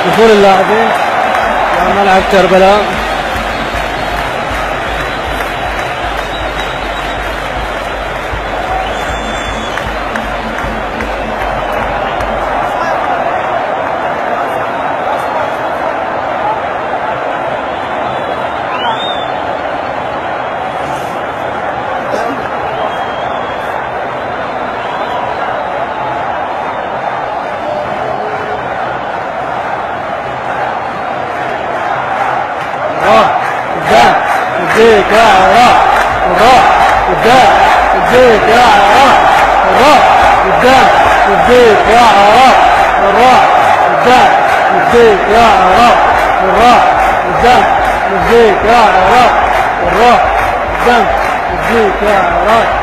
دخول اللاعبين ملعب كربلاء. الديك يا عراق الراح قدام الديك يا عراق الراح قدام الديك يا عراق الراح قدام الديك يا عراق الراح قدام الديك يا عراق الراح قدام الديك يا عراق.